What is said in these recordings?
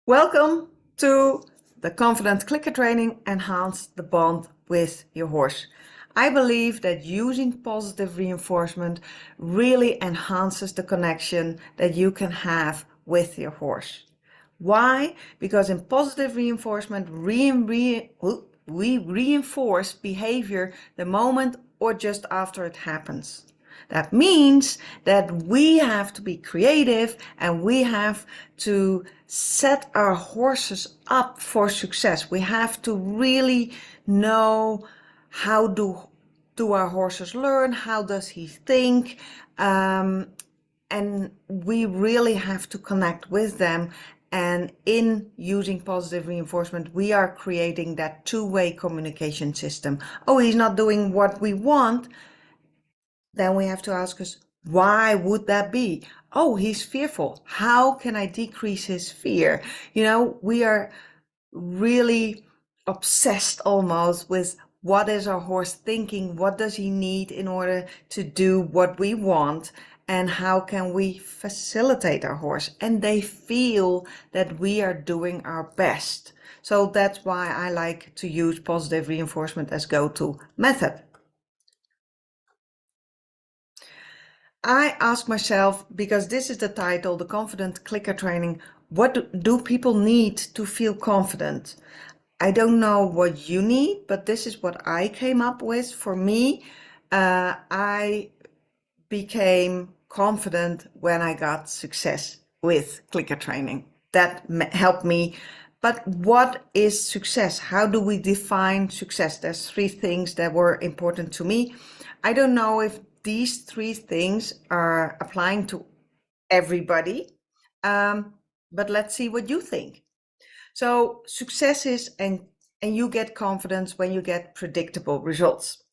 Welcome to the Confident Clicker Training Enhance the Bond with your horse. I believe that using positive reinforcement really enhances the connection that you can have with your horse. Why? Because in positive reinforcement, we reinforce behavior the moment or just after it happens. That means that we have to be creative and we have to set our horses up for success. We have to really know how do our horses learn, how does he think, and we really have to connect with them. And in using positive reinforcement, we are creating that two-way communication system. Oh, he's not doing what we want. Then we have to ask us, why would that be? Oh, he's fearful. How can I decrease his fear? We are really obsessed almost with what is our horse thinking? What does he need in order to do what we want? And how can we facilitate our horse? And they feel that we are doing our best. So that's why I like to use positive reinforcement as go-to method. I ask myself, because this is the title, the Confident Clicker Training, what do people need to feel confident? I don't know what you need, but this is what I came up with. For me, I became confident when I got success with clicker training. That helped me. But what is success? How do we define success? There's three things that were important to me. I don't know if these three things are applying to everybody, but let's see what you think. So success is, and you get confidence when you get predictable results.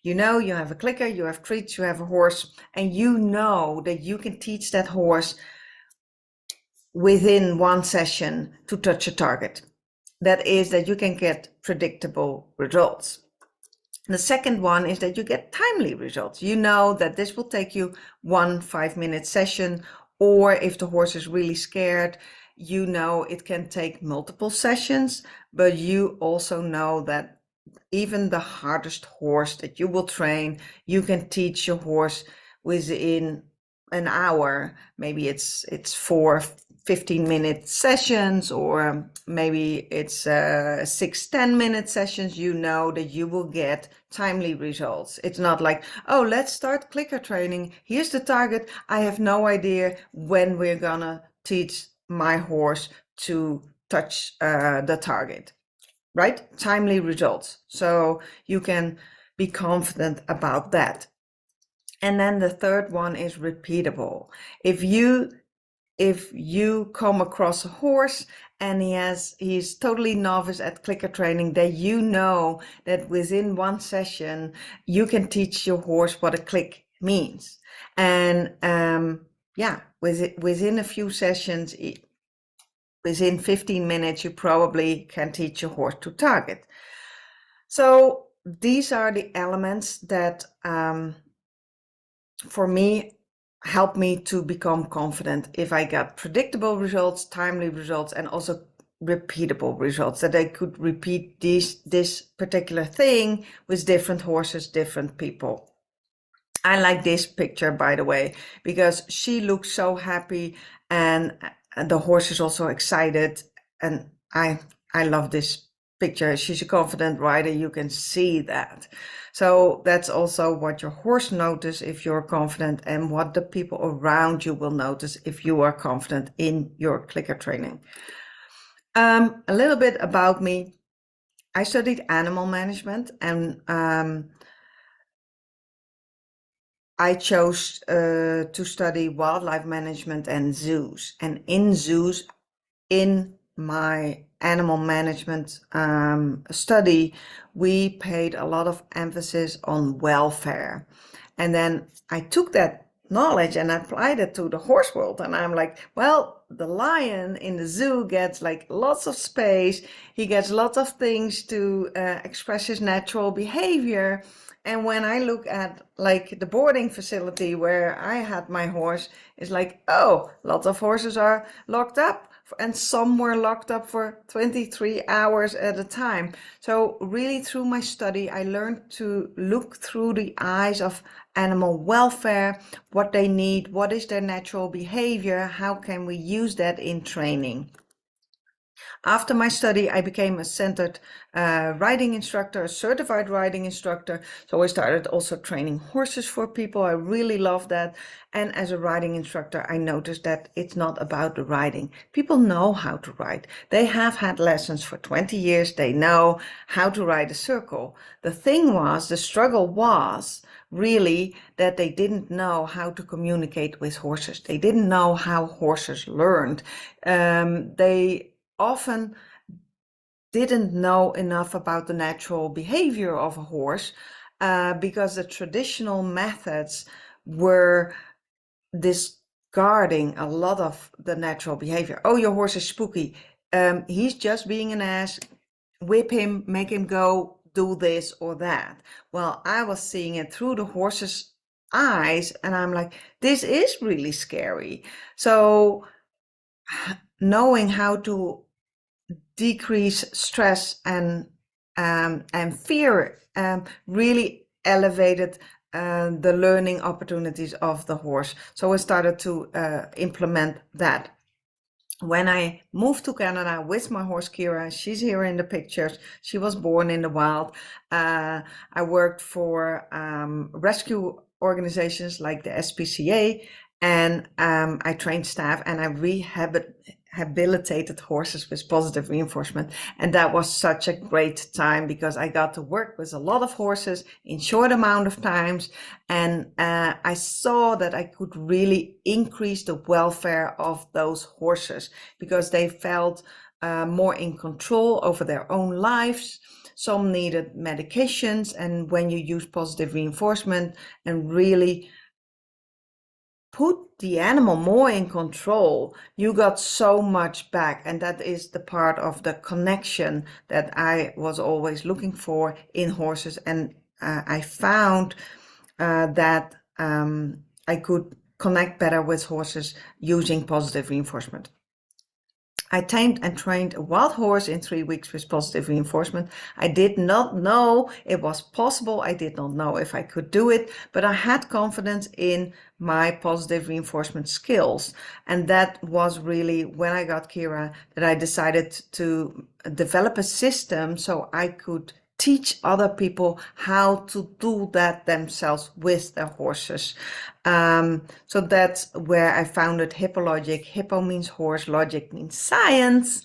You have a clicker, you have treats, you have a horse, and you know that you can teach that horse within one session to touch a target. That is that you can get predictable results. The second one is that you get timely results. You know that this will take you 1 5-minute session, or if the horse is really scared, you know it can take multiple sessions, but you also know that even the hardest horse that you will train, you can teach your horse within an hour. Maybe it's 4 15-minute sessions, or maybe it's 6 10-minute sessions. You know that you will get timely results. It's not like, oh, let's start clicker training. Here's the target. I have no idea when we're gonna teach my horse to touch the target, right? Timely results. So you can be confident about that. And then the third one is repeatable. If you come across a horse and he's totally novice at clicker training, that you know that within one session you can teach your horse what a click means. And within a few sessions, within 15 minutes, you probably can teach your horse to target. So these are the elements that for me help me to become confident. If I got predictable results, timely results, and also repeatable results, that I could repeat this particular thing with different horses, different people. I like this picture, by the way, because she looks so happy and the horse is also excited, and I love this picture. She's a confident rider, you can see that. So that's also what your horse notices if you're confident, and what the people around you will notice if you are confident in your clicker training. A little bit about me. I studied animal management, and I chose to study wildlife management and zoos. And in zoos, in my animal management study, we paid a lot of emphasis on welfare. And then I took that knowledge and applied it to the horse world. And I'm like, well, the lion in the zoo gets like lots of space. He gets lots of things to express his natural behavior. And when I look at like the boarding facility where I had my horse, it's like, oh, lots of horses are locked up, and some were locked up for 23 hours at a time. So really through my study, I learned to look through the eyes of animal welfare, what they need, what is their natural behavior, how can we use that in training. After my study, I became a centered riding instructor, a certified riding instructor. So I started also training horses for people. I really love that. And as a riding instructor, I noticed that it's not about the riding. People know how to ride. They have had lessons for 20 years. They know how to ride a circle. The struggle was really that they didn't know how to communicate with horses. They didn't know how horses learned. They often didn't know enough about the natural behavior of a horse because the traditional methods were discarding a lot of the natural behavior. Oh, your horse is spooky. He's just being an ass. Whip him, make him go do this or that. Well, I was seeing it through the horse's eyes, and I'm like, this is really scary. So knowing how to decrease stress and fear really elevated the learning opportunities of the horse. So I started to implement that. When I moved to Canada with my horse Kira, she's here in the pictures. She was born in the wild. I worked for rescue organizations like the SPCA, and I trained staff, and I rehabilitated horses with positive reinforcement. And that was such a great time because I got to work with a lot of horses in short amount of times. And I saw that I could really increase the welfare of those horses because they felt more in control over their own lives. Some needed medications. And when you use positive reinforcement and really put the animal more in control, you got so much back. And that is the part of the connection that I was always looking for in horses. And I found that I could connect better with horses using positive reinforcement. I tamed and trained a wild horse in 3 weeks with positive reinforcement. I did not know it was possible. I did not know if I could do it, but I had confidence in my positive reinforcement skills. And that was really when I got Kira that I decided to develop a system so I could teach other people how to do that themselves with their horses. So that's where I founded HippoLogic. Hippo means horse, logic means science.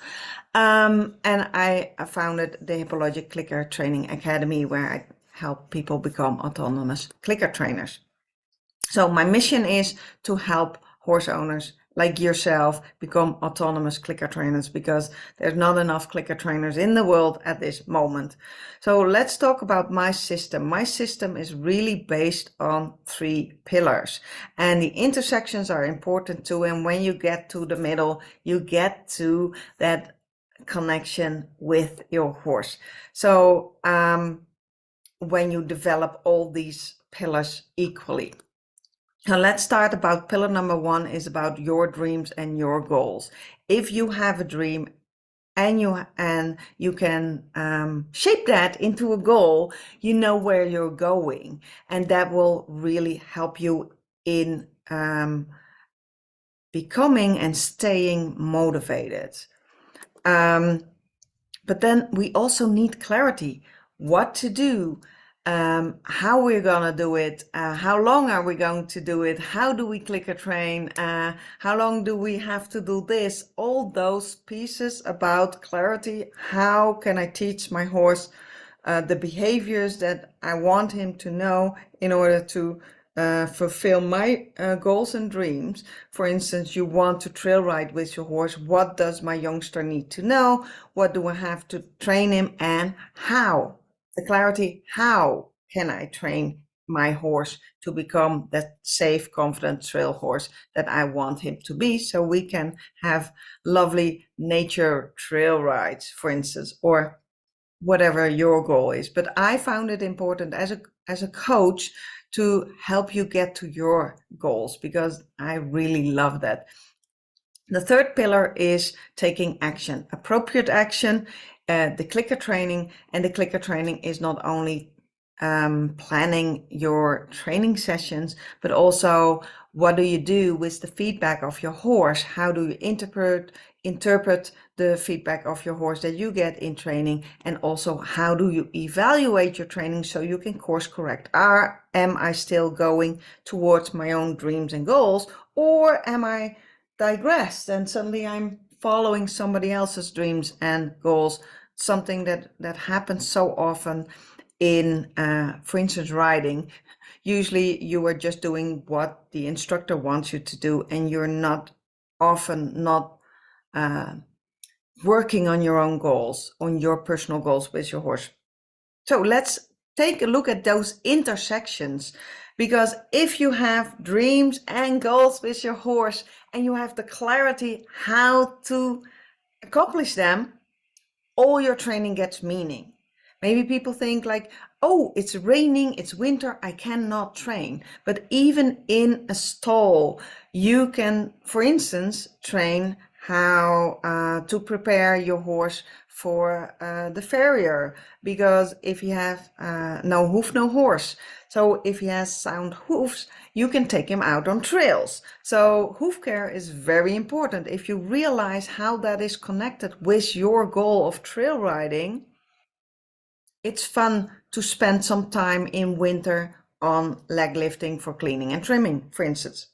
And I founded the HippoLogic Clicker Training Academy, where I help people become autonomous clicker trainers. So my mission is to help horse owners like yourself become autonomous clicker trainers because there's not enough clicker trainers in the world at this moment. So let's talk about my system. My system is really based on 3 pillars, and the intersections are important too. And when you get to the middle, you get to that connection with your horse. So when you develop all these pillars equally. Now let's start about pillar number 1 is about your dreams and your goals. If you have a dream and you can shape that into a goal, you know where you're going, and that will really help you in becoming and staying motivated. But then we also need clarity, what to do, how we're gonna do it, how long are we going to do it, how do we clicker train, how long do we have to do this, all those pieces about clarity. How can I teach my horse the behaviors that I want him to know in order to fulfill my goals and dreams. For instance, you want to trail ride with your horse. What does my youngster need to know? What do I have to train him, and how? The clarity, how can I train my horse to become that safe, confident trail horse that I want him to be, so we can have lovely nature trail rides, for instance, or whatever your goal is. But I found it important as a coach to help you get to your goals, because I really love that. The third pillar is taking action, appropriate action, the clicker training. And the clicker training is not only planning your training sessions, but also what do you do with the feedback of your horse? How do you interpret the feedback of your horse that you get in training? And also, how do you evaluate your training so you can course correct? Am I still going towards my own dreams and goals, or am I digressed and suddenly I'm following somebody else's dreams and goals? Something that happens so often in, for instance, riding. Usually you are just doing what the instructor wants you to do, and you're not working on your own goals, on your personal goals with your horse. So let's take a look at those intersections, because if you have dreams and goals with your horse and you have the clarity how to accomplish them, all your training gets meaning. Maybe people think like, oh, it's raining, it's winter, I cannot train. But even in a stall, you can, for instance, train how to prepare your horse for the farrier. Because if you have no hoof, no horse. So if he has sound hoofs, you can take him out on trails. So hoof care is very important. If you realize how that is connected with your goal of trail riding, it's fun to spend some time in winter on leg lifting for cleaning and trimming, for instance.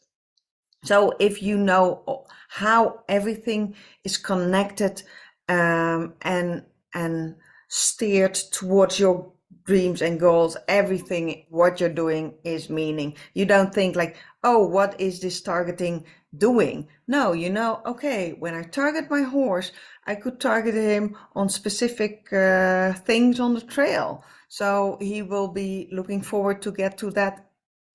So if you know how everything is connected and steered towards your dreams and goals, everything what you're doing is meaning. You don't think like, oh, what is this targeting doing? No, you know, okay, when I target my horse, I could target him on specific things on the trail. So he will be looking forward to get to that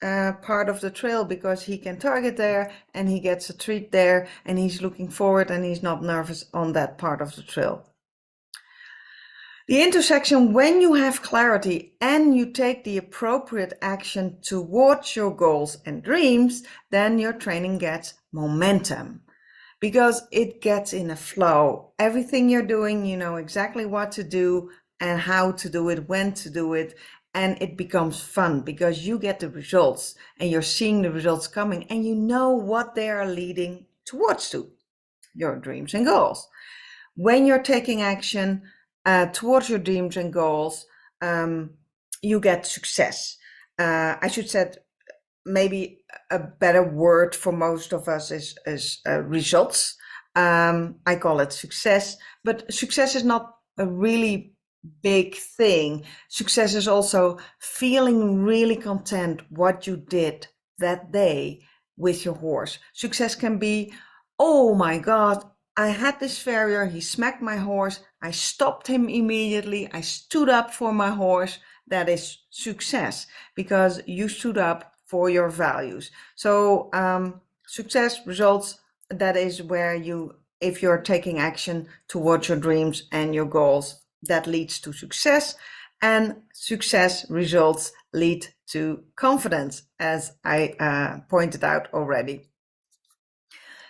part of the trail because he can target there and he gets a treat there and he's looking forward and he's not nervous on that part of the trail. The intersection, when you have clarity and you take the appropriate action towards your goals and dreams, then your training gets momentum because it gets in a flow. Everything you're doing, you know exactly what to do and how to do it, when to do it, and it becomes fun because you get the results and you're seeing the results coming and you know what they are leading towards to your dreams and goals. When you're taking action towards your dreams and goals, you get success. I should say maybe a better word for most of us is results. I call it success, but success is not a really big thing. Success is also feeling really content what you did that day with your horse. Success can be, oh my God, I had this farrier, he smacked my horse, I stopped him immediately, I stood up for my horse. That is success because you stood up for your values. So success results, that is where you, if you're taking action towards your dreams and your goals, that leads to success, and success results lead to confidence, as I pointed out already.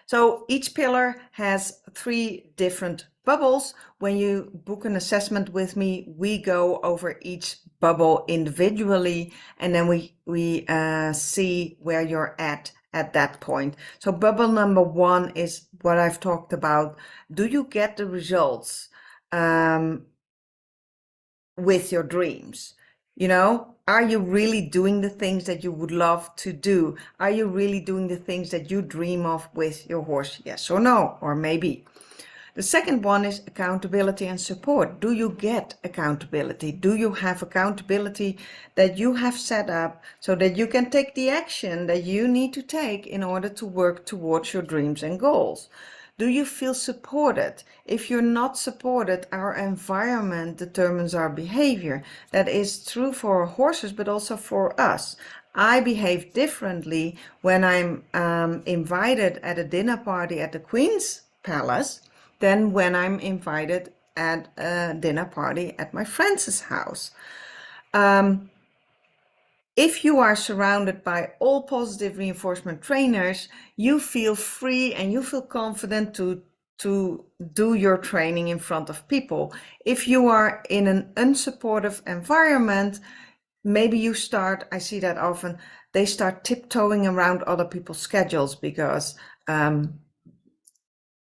So each pillar has 3 different bubbles. When you book an assessment with me, we go over each bubble individually, and then we see where you're at that point. So bubble number 1 is what I've talked about. Do you get the results with your dreams? You know, are you really doing the things that you would love to do? Are you really doing the things that you dream of with your horse? Yes or no, or maybe. The second one is accountability and support. Do you get accountability? Do you have accountability that you have set up so that you can take the action that you need to take in order to work towards your dreams and goals? Do you feel supported? If you're not supported, our environment determines our behavior. That is true for horses, but also for us. I behave differently when I'm invited at a dinner party at the Queen's Palace than when I'm invited at a dinner party at my friend's house. If you are surrounded by all positive reinforcement trainers, you feel free and you feel confident to do your training in front of people. If you are in an unsupportive environment, maybe you start, I see that often, they start tiptoeing around other people's schedules because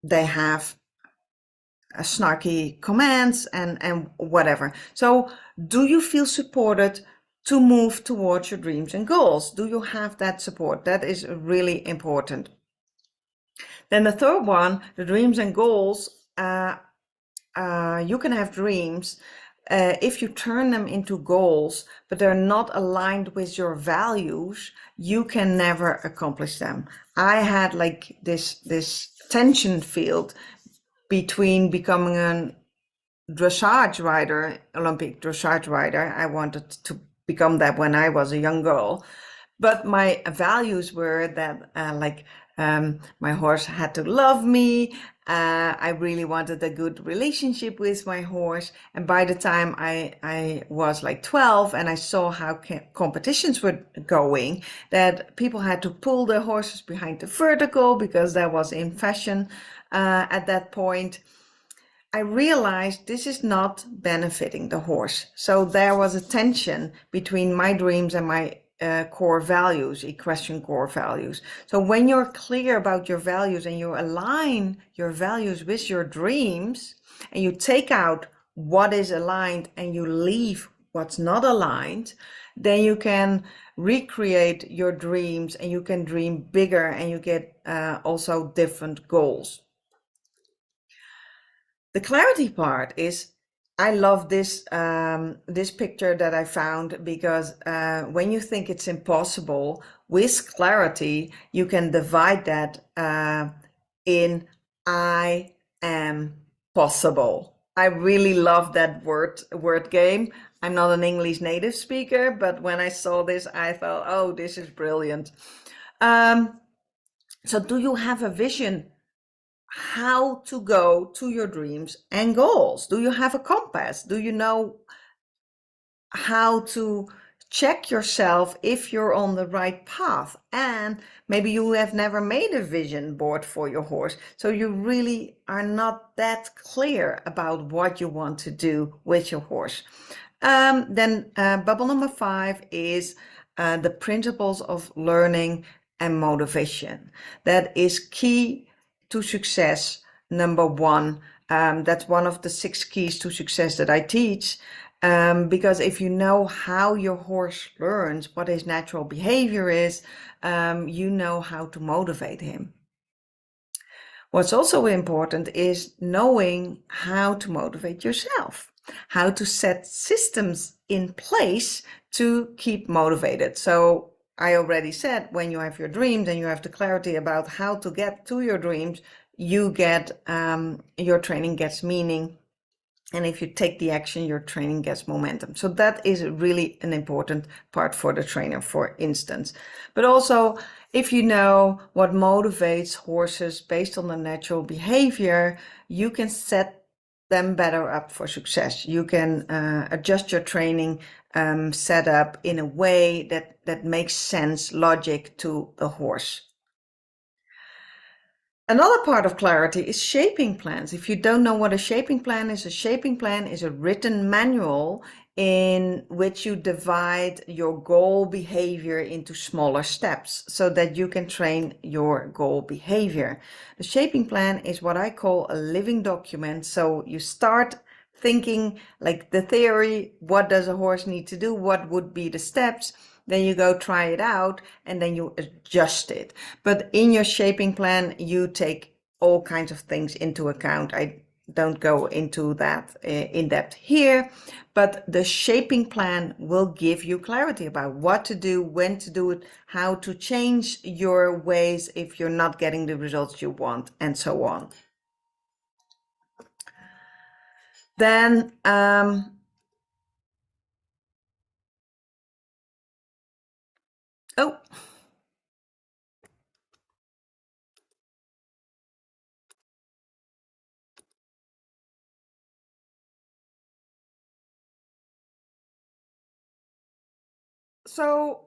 they have snarky commands and whatever. So do you feel supported to move towards your dreams and goals? Do you have that support? That is really important. Then the third one, the dreams and goals, you can have dreams if you turn them into goals, but they're not aligned with your values, you can never accomplish them. I had like this tension field between becoming a dressage rider, Olympic dressage rider. I wanted to become that when I was a young girl. But my values were that my horse had to love me. I really wanted a good relationship with my horse. And by the time I was like 12 and I saw how competitions were going, that people had to pull their horses behind the vertical because that was in fashion at that point. I realized this is not benefiting the horse. So there was a tension between my dreams and my core values, equestrian core values. So when you're clear about your values and you align your values with your dreams and you take out what is aligned and you leave what's not aligned, then you can recreate your dreams and you can dream bigger and you get also different goals. The clarity part is, I love this picture that I found because when you think it's impossible, with clarity, you can divide that in I am possible. I really love that word game. I'm not an English native speaker, but when I saw this, I thought, oh, this is brilliant. So do you have a vision how to go to your dreams and goals? Do you have a compass? Do you know how to check yourself if you're on the right path? And maybe you have never made a vision board for your horse, so you really are not that clear about what you want to do with your horse. Then bubble number 5 is the principles of learning and motivation. That is key to success. Number 1, that's one of the 6 keys to success that I teach. Because if you know how your horse learns, what his natural behavior is, you know how to motivate him. What's also important is knowing how to motivate yourself, how to set systems in place to keep motivated. So I already said, when you have your dreams and you have the clarity about how to get to your dreams, you get your training gets meaning. And if you take the action, your training gets momentum. So that is really an important part for the trainer, for instance. But also, if you know what motivates horses based on the natural behavior, you can set them better up for success. You can adjust your training setup in a way that makes sense, logic to the horse. Another part of clarity is shaping plans. If you don't know what a shaping plan is a written manual in which you divide your goal behavior into smaller steps so that you can train your goal behavior. The shaping plan is what I call a living document. So you start thinking like the theory, what does a horse need to do? What would be the steps? Then you go try it out and then you adjust it. But in your shaping plan, you take all kinds of things into account. I don't go into that in depth here, but the shaping plan will give you clarity about what to do, when to do it, how to change your ways if you're not getting the results you want, and so on. Then oh, So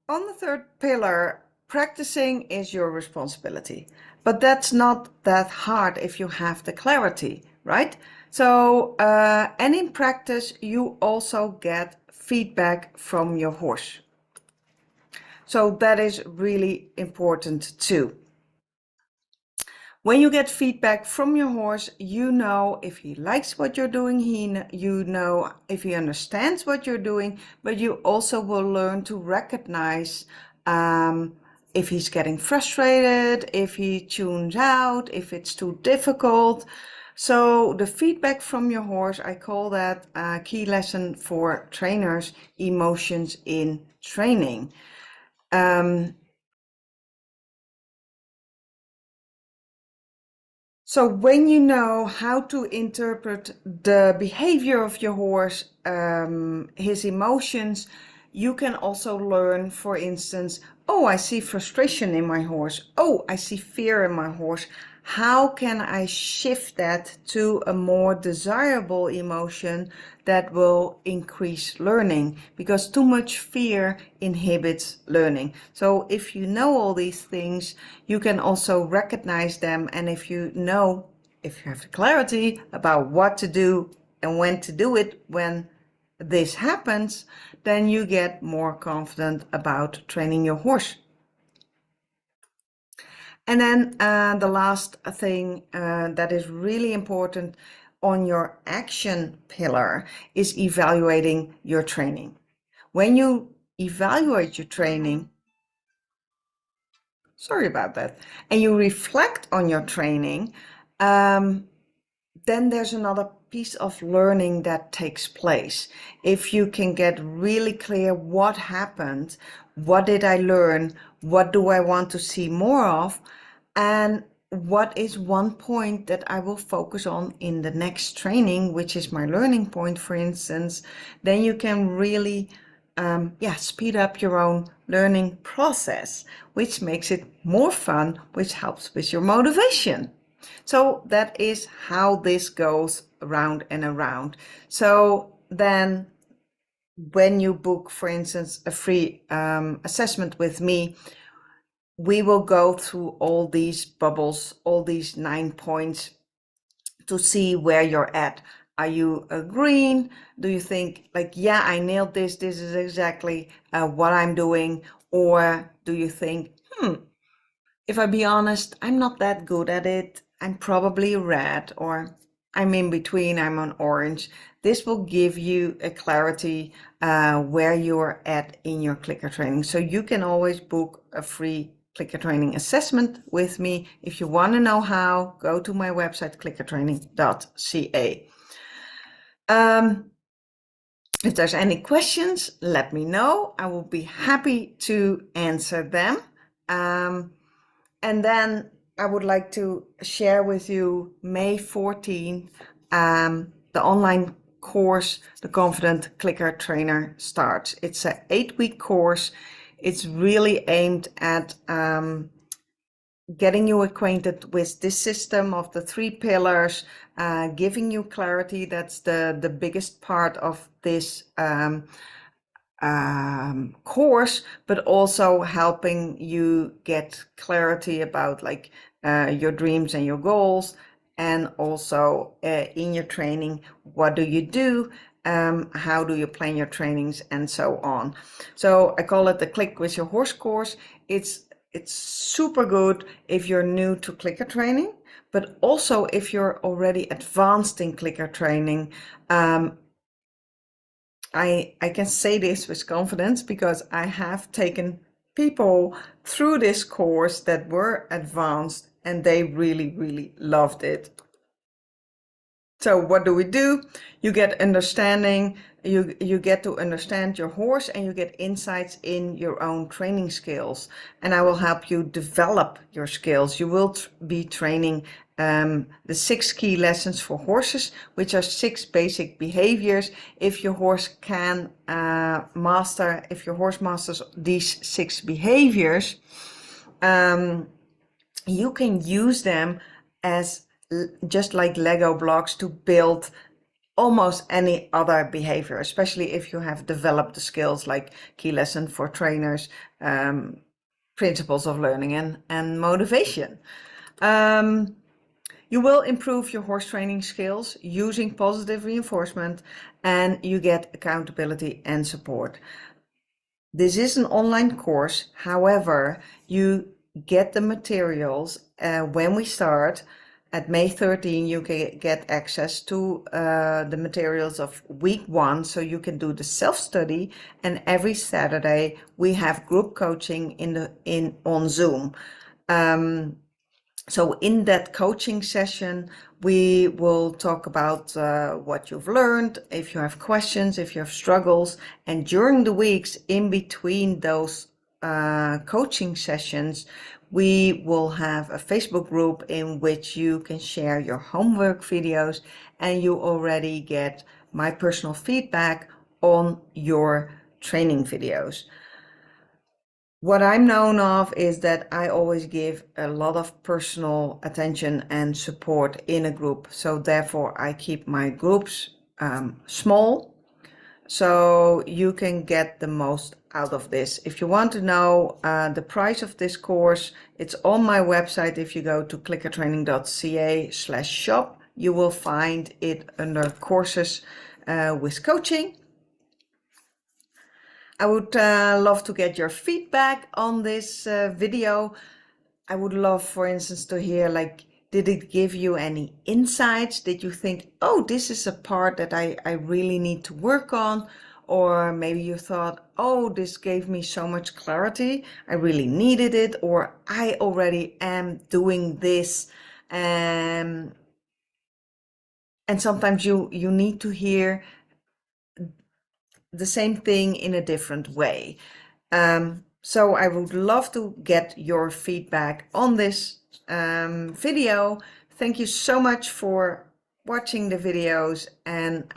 on the third pillar, practicing is your responsibility, but that's not that hard if you have the clarity, right? So, and in practice, you also get feedback from your horse. So that is really important too. When you get feedback from your horse, you know if he likes what you're doing, you know if he understands what you're doing, but you also will learn to recognize if he's getting frustrated, if he tunes out, if it's too difficult. So the feedback from your horse, I call that a key lesson for trainers, emotions in training. So when you know how to interpret the behavior of your horse, his emotions, you can also learn, for instance, oh, I see frustration in my horse. Oh, I see fear in my horse. How can I shift that to a more desirable emotion that will increase learning? Because too much fear inhibits learning. So if you know all these things, you can also recognize them. And if you have the clarity about what to do and when to do it, when this happens, then you get more confident about training your horse. And then the last thing that is really important on your action pillar is evaluating your training. When you evaluate your training, sorry about that, and you reflect on your training, then there's another piece of learning that takes place. If you can get really clear what happened, what did I learn, what do I want to see more of, and what is one point that I will focus on in the next training, which is my learning point, for instance, then you can really speed up your own learning process, which makes it more fun, which helps with your motivation. So that is how this goes around and around. So then when you book, for instance, a free assessment with me, we will go through all these bubbles, all these 9 points to see where you're at. Are you agreeing? Do you think like, yeah, I nailed this. This is exactly what I'm doing. Or do you think, if I be honest, I'm not that good at it. I'm probably red, or I'm in between, I'm on orange. This will give you a clarity where you're at in your clicker training. So you can always book a free clicker training assessment with me. If you want to know how, go to my website, clickertraining.ca. If there's any questions, let me know. I will be happy to answer them. And then I would like to share with you May 14, the online course, The Confident Clicker Trainer starts. It's an 8-week course. It's really aimed at getting you acquainted with this system of the 3 pillars, giving you clarity. That's the biggest part of this course, but also helping you get clarity about like your dreams and your goals, and also in your training, what do you do, how do you plan your trainings, and so on. So I call it the Click with Your Horse course. It's super good if you're new to clicker training, but also if you're already advanced in clicker training. I can say this with confidence because I have taken people through this course that were advanced and they really, really loved it. So what do? You get understanding, you get to understand your horse, and you get insights in your own training skills. And I will help you develop your skills. You will be training the 6 key lessons for horses, which are 6 basic behaviors. If your horse masters these 6 behaviors, you can use them as just like Lego blocks to build almost any other behavior, especially if you have developed the skills like key lesson for trainers, principles of learning and motivation. You will improve your horse training skills using positive reinforcement, and you get accountability and support. This is an online course. However, you get the materials when we start. At May 13, you can get access to the materials of week 1, so you can do the self-study. And every Saturday we have group coaching on Zoom. So in that coaching session, we will talk about what you've learned, if you have questions, if you have struggles. And during the weeks in between those coaching sessions, we will have a Facebook group in which you can share your homework videos, and you already get my personal feedback on your training videos. What I'm known of is that I always give a lot of personal attention and support in a group. So therefore I keep my groups small, so you can get the most out of this. If you want to know the price of this course, it's on my website. If you go to clickertraining.ca/shop, you will find it under courses with coaching. I would love to get your feedback on this video. I would love, for instance, to hear, like, did it give you any insights? Did you think, oh, this is a part that I really need to work on? Or maybe you thought, oh, this gave me so much clarity, I really needed it, or I already am doing this. And sometimes you need to hear the same thing in a different way. So I would love to get your feedback on this video. Thank you so much for watching the videos. And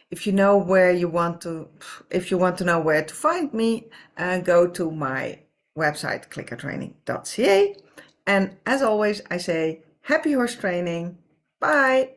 if you know where you want to, if you want to know where to find me, go to my website, clickertraining.ca. And as always, I say happy horse training. Bye.